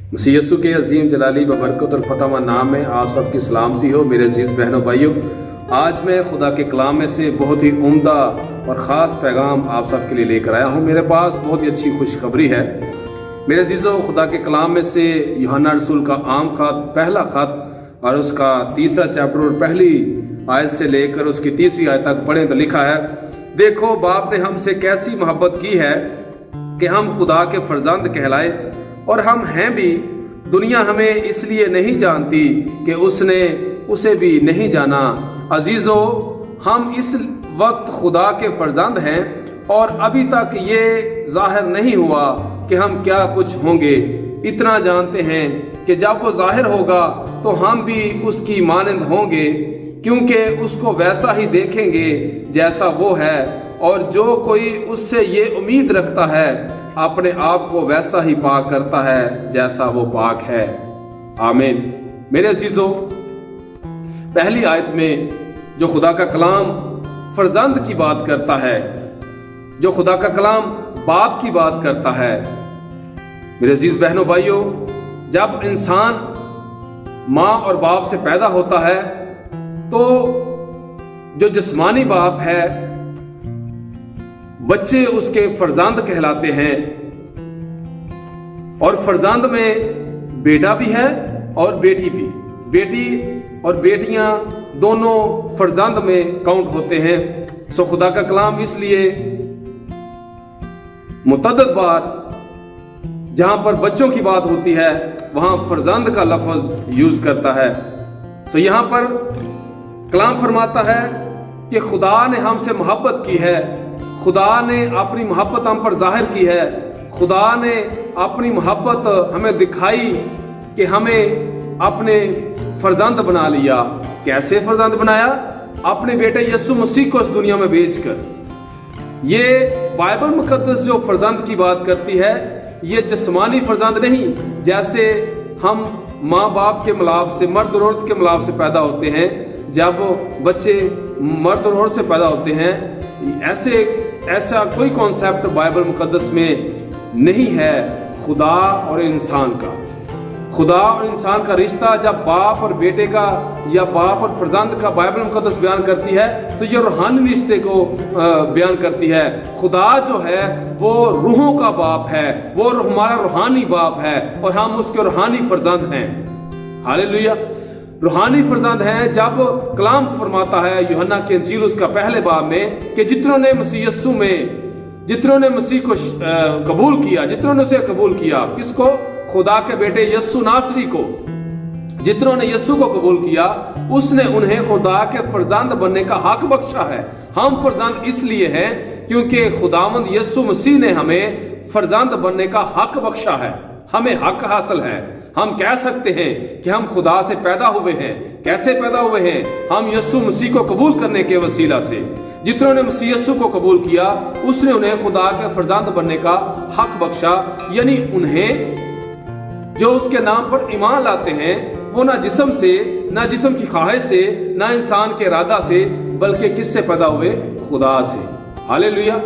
मसीह यीशु के अजीम जलाली बबरकत और फतह नाम में आप सबकी सलामती हो। मेरे अजीज़ बहनों भाइयों, आज मैं खुदा के कलाम में से बहुत ही उम्दा और ख़ास पैगाम आप सबके लिए लेकर आया हूँ। मेरे पास बहुत ही अच्छी खुशखबरी है। मेरे अजीज़ों, खुदा के कलाम में से यूहन्ना रसूल का आम ख़त, पहला ख़त और उसका तीसरा चैप्टर और पहली आयत से लेकर उसकी तीसरी आयत तक पढ़ें तो लिखा है, देखो बाप ने हमसे कैसी मोहब्बत की है कि हम खुदा के फर्जंद कहलाए, और हम हैं भी। दुनिया हमें इसलिए नहीं जानती कि उसने उसे भी नहीं जाना। अजीज़ों, हम इस वक्त खुदा के फर्जंद हैं और अभी तक ये जाहिर नहीं हुआ कि हम क्या कुछ होंगे। इतना जानते हैं कि जब वो जाहिर होगा तो हम भी उसकी मानंद होंगे, क्योंकि उसको वैसा ही देखेंगे जैसा वो है। और जो कोई उससे ये उम्मीद रखता है अपने आप को वैसा ही पाक करता है जैसा वो पाक है। आमीन। मेरे अजीजों, पहली आयत में जो खुदा का कलाम फर्जंद की बात करता है, जो खुदा का कलाम बाप की बात करता है, मेरे अजीज बहनों भाइयों, जब इंसान माँ और बाप से पैदा होता है तो जो जिस्मानी बाप है, बच्चे उसके फर्जंद कहलाते हैं। और फर्जंद में बेटा भी है और बेटी भी। बेटी और बेटियां दोनों फर्जंद में काउंट होते हैं। सो खुदा का कलाम इसलिए मुतअद्दिद बार जहां पर बच्चों की बात होती है वहां फर्जंद का लफ्ज यूज करता है। सो यहां पर कलाम फरमाता है कि खुदा ने हमसे मोहब्बत की है, खुदा ने अपनी मोहब्बत हम पर जाहिर की है, खुदा ने अपनी मोहब्बत हमें दिखाई कि हमें अपने फर्जंद बना लिया। कैसे फर्जंद बनाया? अपने बेटे यीशु मसीह को इस दुनिया में भेजकर। ये बाइबल मुकद्दस जो फर्जंद की बात करती है, ये जिस्मानी फर्जंद नहीं, जैसे हम माँ बाप के मिलाप से, मर्द और औरत के मिलाप से पैदा होते हैं। जब बच्चे मर्द और औरत से पैदा होते हैं, ऐसा कोई कॉन्सेप्ट बाइबल मुकद्दस में नहीं है। खुदा और इंसान का, खुदा और इंसान का रिश्ता जब बाप और बेटे का या बाप और फर्जंद का बाइबल मुकद्दस बयान करती है तो ये रूहानी रिश्ते को बयान करती है। खुदा जो है वो रूहों का बाप है, वो हमारा रूहानी बाप है और हम उसके रूहानी फर्जंद हैं। हालेलुया। रूहानी फर्जंद हैं। जब कलाम फरमाता है यूहन्ना के इंजील उसका पहले बाब में कि जितनों ने मसीह यीशु में, जितनों ने मसीह को कबूल किया, जितनों ने उसे कबूल किया, किसको? खुदा के बेटे यीशु नासरी को। जितनों ने यीशु को कबूल किया उसने उन्हें खुदा के फर्जंद बनने का हक बख्शा है। हम फर्जंद इसलिए हैं क्योंकि खुदावंद यीशु मसीह ने हमें फर्जंद बनने का हक बख्शा है, हमें हक हासिल है। हम कह सकते हैं कि हम खुदा से पैदा हुए हैं। कैसे पैदा हुए हैं? हम यीशु मसीह को कबूल करने के वसीला से। जितनों ने मसीह यीशु को कबूल किया उसने उन्हें खुदा के फर्जंद बनने का हक बख्शा। यानी उन्हें जो उसके नाम पर ईमान लाते हैं वो ना जिस्म से, ना जिस्म की ख्वाहिश से, ना इंसान के इरादा से, बल्कि किससे पैदा हुए? खुदा से। हालेलुया।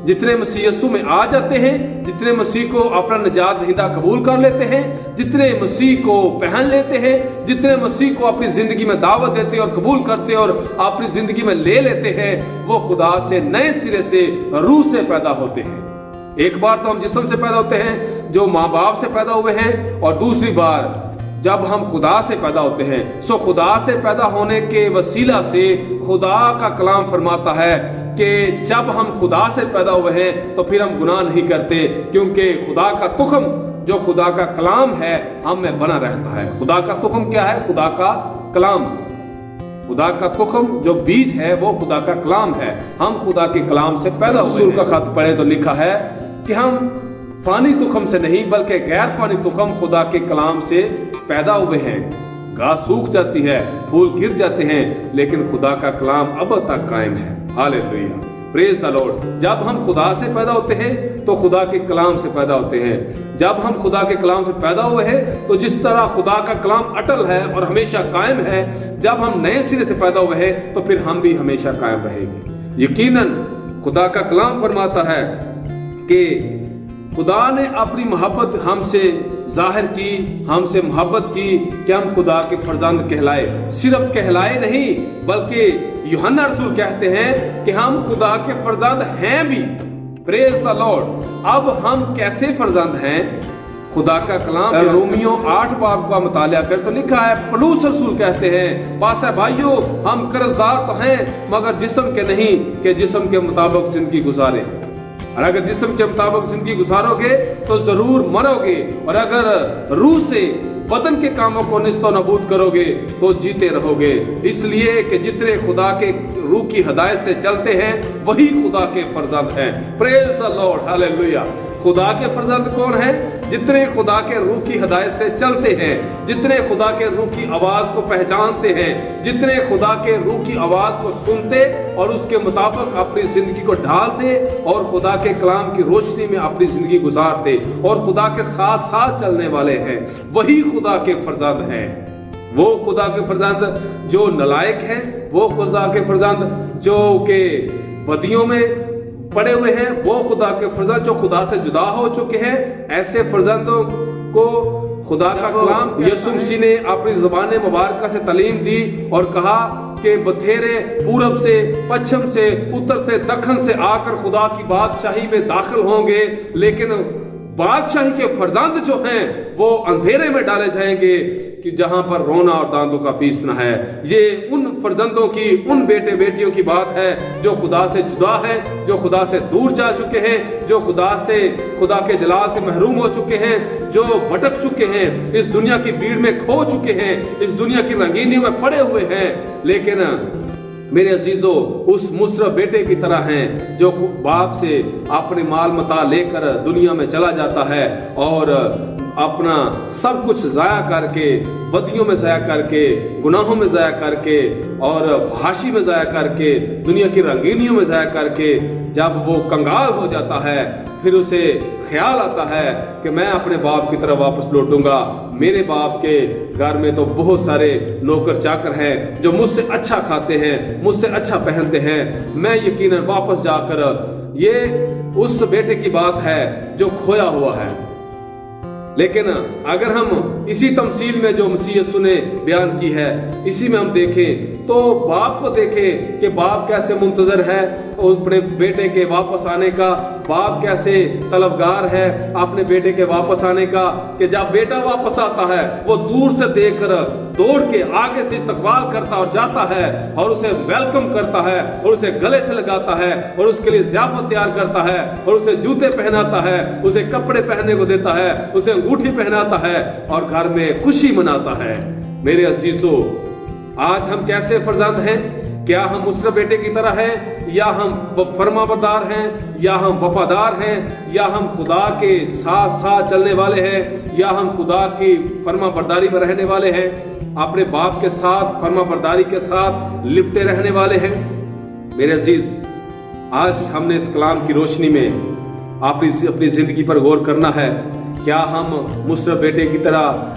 जितने मसीह यीशु में आ जाते हैं, जितने मसीह को अपना निजात दहिंदा कबूल कर लेते हैं, जितने मसीह को पहन लेते हैं, जितने मसीह को अपनी जिंदगी में दावत देते और कबूल करते और अपनी जिंदगी में ले लेते हैं, वो खुदा से नए सिरे से, रूह से पैदा होते हैं। एक बार तो हम जिस्म से पैदा होते हैं जो माँ बाप से पैदा हुए हैं, और दूसरी बार जब हम खुदा से पैदा होते हैं। सो खुदा से पैदा होने के वसीला से खुदा का कलाम फरमाता है कि जब हम खुदा से पैदा हुए हैं तो फिर हम गुनाह नहीं करते, क्योंकि खुदा का तुखम जो खुदा का कलाम है हम में बना रहता है। खुदा का तुखम क्या है? खुदा का कलाम। खुदा का तुखम जो बीज है वो खुदा का कलाम है। हम खुदा के कलाम से पैदा हुए। रसूल का खत पढ़े तो लिखा है कि हम फानी तुखम से नहीं बल्कि गैर फानी तुखम खुदा के कलाम से पैदा हुए हैं। घास सूख जाती है, फूल गिर जाते हैं, लेकिन खुदा का कलाम अब तक कायम है। Hallelujah, praise the Lord. जब हम खुदा से पैदा होते हैं तो खुदा के कलाम से पैदा होते हैं। जब हम खुदा के कलाम से पैदा हुए हैं तो जिस तरह खुदा का कलाम अटल है और हमेशा कायम है, जब हम नए सिरे से पैदा हुए हैं तो फिर हम भी हमेशा कायम रहेंगे। यकीनन खुदा का कलाम फरमाता है कि खुदा ने अपनी मोहब्बत हमसे जाहिर की, हमसे मोहब्बत की कि हम खुदा के फर्जंद कहलाए। सिर्फ कहलाए नहीं बल्कि यूहन्ना रसूल कहते हैं कि हम खुदा के फर्जंद हैं भी। Praise the Lord. अब हम कैसे फर्जंद हैं? खुदा का कलाम रोमियो 8 बाब का मुतालिया कर तो लिखा है, पौलुस रसूल कहते हैं, पास है भाइयों, हम कर्जदार तो हैं मगर जिस्म के नहीं कि जिस्म के मुताबिक जिंदगी गुजारें। और अगर जिस्म के मुताबिक जिंदगी गुजारोगे तो जरूर मरोगे, और अगर रूह से बदन के कामों को निस्तो नबूद करोगे तो जीते रहोगे। इसलिए कि जितने खुदा के रूह की हिदायत से चलते हैं वही खुदा के फर्जंद हैं। Praise the Lord, hallelujah. खुदा के फर्जंद कौन है? जितने खुदा के रूह की हिदायत से चलते हैं, जितने खुदा के रूह की आवाज को पहचानते हैं, जितने खुदा के रूह की आवाज को सुनते और उसके मुताबिक अपनी जिंदगी को ढालते और खुदा के कलाम की रोशनी में अपनी जिंदगी गुजारते और खुदा के साथ साथ चलने वाले हैं, वही खुदा के फर्जंद हैं। वो खुदा के फर्जंद जो नालायक हैं, वो खुदा के फर्जंद जो के बदियों में पड़े हुए हैं, वो खुदा के फर्जंद जो खुदा से जुदा हो चुके हैं, ऐसे फर्जंदों को खुदा का कलाम यीशु मसीह ने अपनी ज़बान मुबारक से तालीम दी और कहा कि बथेरे पूरब से, पश्चिम से, उत्तर से, दक्षिण से आकर खुदा की बादशाही में दाखिल होंगे, लेकिन बादशाही के फर्जंद जो हैं वो अंधेरे में डाले जाएंगे कि जहां पर रोना और दांतों का पीसना है। ये उन फर्जंदों की, उन बेटे बेटियों की बात है जो खुदा से जुदा है, जो खुदा से दूर जा चुके हैं, जो खुदा के जलाल से महरूम हो चुके हैं, जो भटक चुके हैं, इस दुनिया की भीड़ में खो चुके हैं, इस दुनिया की रंगीनियों में पड़े हुए हैं। लेकिन मेरे अजीजों, उस मुसरफ बेटे की तरह हैं जो बाप से अपने माल मता लेकर दुनिया में चला जाता है और अपना सब कुछ ज़ाया करके, बदियों में ज़ाया करके, गुनाहों में ज़ाया करके और फहाशी में ज़ाया करके, दुनिया की रंगीनियों में ज़ाया करके जब वो कंगाल हो जाता है, फिर उसे ख्याल आता है कि मैं अपने बाप की तरफ वापस लौटूंगा। मेरे बाप के घर में तो बहुत सारे नौकर चाकर हैं जो मुझसे अच्छा खाते हैं, मुझसे अच्छा पहनते हैं, मैं यकीनन वापस जाकर, ये उस बेटे की बात है जो खोया हुआ है। लेकिन अगर हम इसी तमसील में जो मसीह यीशु ने बयान की है, इसी में हम देखें तो बाप को देखें कि बाप कैसे मुंतजर है अपने बेटे के वापस आने का, बाप कैसे तलबगार है अपने बेटे के वापस आने का, कि जब बेटा वापस आता है वो दूर से देखकर दौड़ के आगे से इस्तकबाल करता और जाता है और उसे वेलकम करता है और उसे गले से लगाता है और उसके लिए ज़ियाफत तैयार करता है और उसे जूते पहनाता है, उसे कपड़े पहनने को देता है, उसे अंगूठी पहनाता है और घर में खुशी मनाता है। मेरे अजीजों, आज हम कैसे फर्जंद हैं? क्या हम मुसरफ बेटे की तरह हैं, या हम फरमाबरदार हैं, या हम वफादार हैं, या हम खुदा के साथ साथ चलने वाले हैं, या हम खुदा की फरमाबरदारी में रहने वाले हैं, अपने बाप के साथ फरमाबरदारी के साथ लिपटे रहने वाले हैं? मेरे अजीज, आज हमने इस कलाम की रोशनी में अपनी जिंदगी पर गौर करना है। क्या हम मुसरफ बेटे की तरह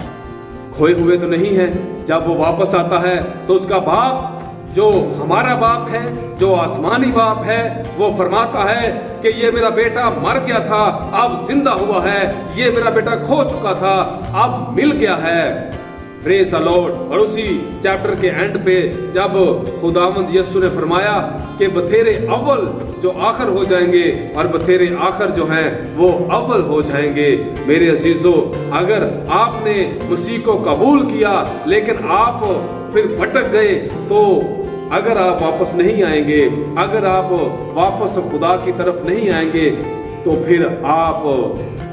खोए हुए तो नहीं हैं? जब वो वापस आता है तो उसका बाप, जो हमारा बाप है, जो आसमानी बाप है, वो फरमाता है कि ये मेरा बेटा मर गया था, अब जिंदा हुआ है, ये मेरा बेटा खो चुका था, अब मिल गया है। Praise the Lord. और उसी चैप्टर के एंड पे जब खुदावंद यीशु ने फरमाया कि बथेरे अव्वल जो आखिर हो जाएंगे और बथेरे आखिर जो हैं वो अव्वल हो जाएंगे। मेरे अजीजों, अगर आपने मसीह को कबूल किया लेकिन आप फिर भटक गए, तो अगर आप वापस नहीं आएंगे, अगर आप वापस खुदा की तरफ नहीं आएंगे, तो फिर आप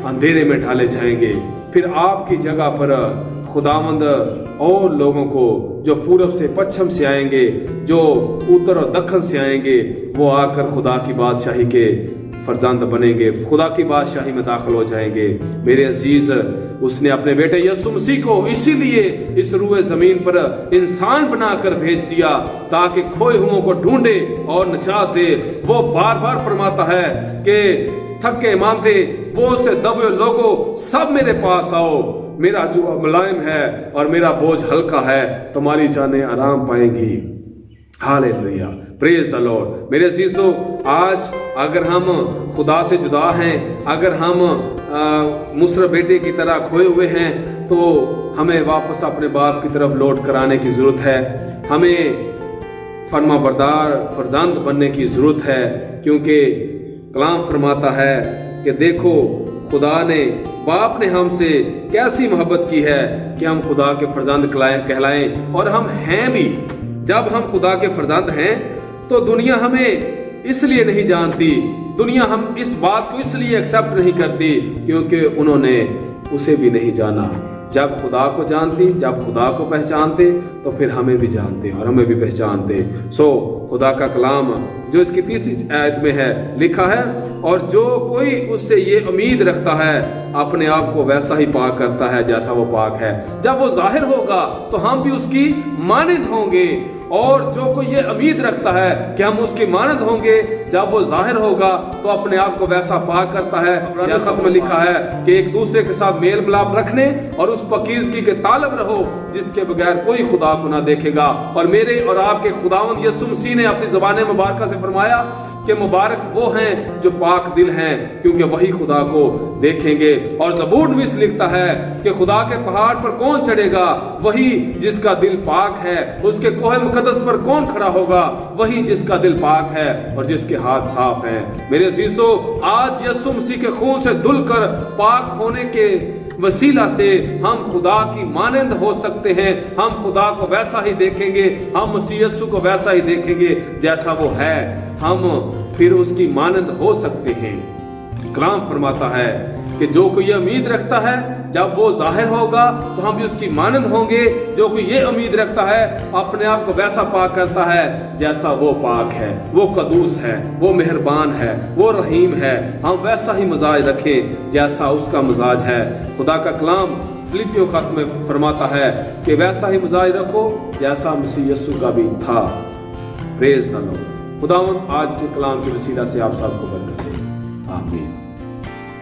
अंधेरे में ढाले जाएंगे। फिर आपकी जगह पर खुदावंद और लोगों को जो पूरब से पश्चिम से आएंगे, जो उत्तर और दक्षिण से आएंगे, वो आकर खुदा की बादशाही के फर्जंद बनेंगे, खुदा की बादशाही में दाखिल हो जाएंगे। मेरे अजीज, उसने अपने बेटे यीशु मसीह को इसीलिए इस रूए जमीन पर इंसान बनाकर भेज दिया ताकि खोए हुओं को ढूंढे और निजात दे। वो बार बार फरमाता है कि थके मांदे, बोझ से दबे लोगों, सब मेरे पास आओ, मेरा जुआ मुलायम है और मेरा बोझ हल्का है, तुम्हारी जानें आराम पाएंगी। हालेलुया। Praise the Lord. मेरे अजीजों, आज अगर हम खुदा से जुदा हैं, अगर हम मुसर बेटे की तरह खोए हुए हैं, तो हमें वापस अपने बाप की तरफ लौट कर आने की ज़रूरत है। हमें फरमाबरदार फरजंद बनने की ज़रूरत है, क्योंकि कलाम फरमाता है कि देखो खुदा ने, बाप ने हमसे कैसी मोहब्बत की है कि हम खुदा के फरजंद कहलाएं, और हम हैं भी। जब हम खुदा के फरजंद हैं तो दुनिया हमें इसलिए नहीं जानती, दुनिया हम इस बात को इसलिए एक्सेप्ट नहीं करती क्योंकि उन्होंने उसे भी नहीं जाना। जब खुदा को जानती, जब खुदा को पहचानते, तो फिर हमें भी जानते और हमें भी पहचानते। खुदा का कलाम जो इसकी 30वीं आयत में है लिखा है, और जो कोई उससे ये उम्मीद रखता है अपने आप को वैसा ही पाक करता है जैसा वो पाक है। जब वो जाहिर होगा तो हम भी उसकी मानिंद होंगे, और जो कोई ये उम्मीद रखता है कि हम उसकी मानद होंगे, जब वो जाहिर होगा तो अपने आप को वैसा पाक करता है। खत में लिखा है कि एक दूसरे के साथ मेल मिलाप रखने और उस पकीज़गी के तालब रहो जिसके बगैर कोई खुदा को ना देखेगा। और मेरे और आपके खुदावंद यीशु मसीह ने अपनी ज़बान मुबारक से फरमाया कि मुबारक वो हैं जो पाक दिल हैं, क्योंकि वही खुदा को देखेंगे। और ज़बूर नवीस लिखता है कि खुदा के पहाड़ पर कौन चढ़ेगा, वही जिसका दिल पाक है। उसके कोहे मुकद्दस पर कौन खड़ा होगा, वही जिसका दिल पाक है और जिसके हाथ साफ हैं। मेरे अजीजों, आज यीशु मसीह के खून से धुलकर पाक होने के वसीला से हम खुदा की मानंद हो सकते हैं। हम खुदा को वैसा ही देखेंगे, हम मसीह यीशु को वैसा ही देखेंगे जैसा वो है। हम फिर उसकी मानंद हो सकते हैं। कलाम फरमाता है कि जो कोई ये उम्मीद रखता है जब वो जाहिर होगा तो हम भी उसकी मानंद होंगे। जो कोई ये उम्मीद रखता है अपने आप को वैसा पाक करता है जैसा वो पाक है, वो कदूस है, वो मेहरबान है, वो रहीम है। हम वैसा ही मिजाज रखें जैसा उसका मिजाज है। खुदा का कलाम फिलिपियों खत में फरमाता है कि वैसा ही मिजाज रखो जैसा मसीह यीशु का भी था। Praise the Lord. खुदावंद आज के कलाम के वसीला से आप सबको बरकत दे। आमीन।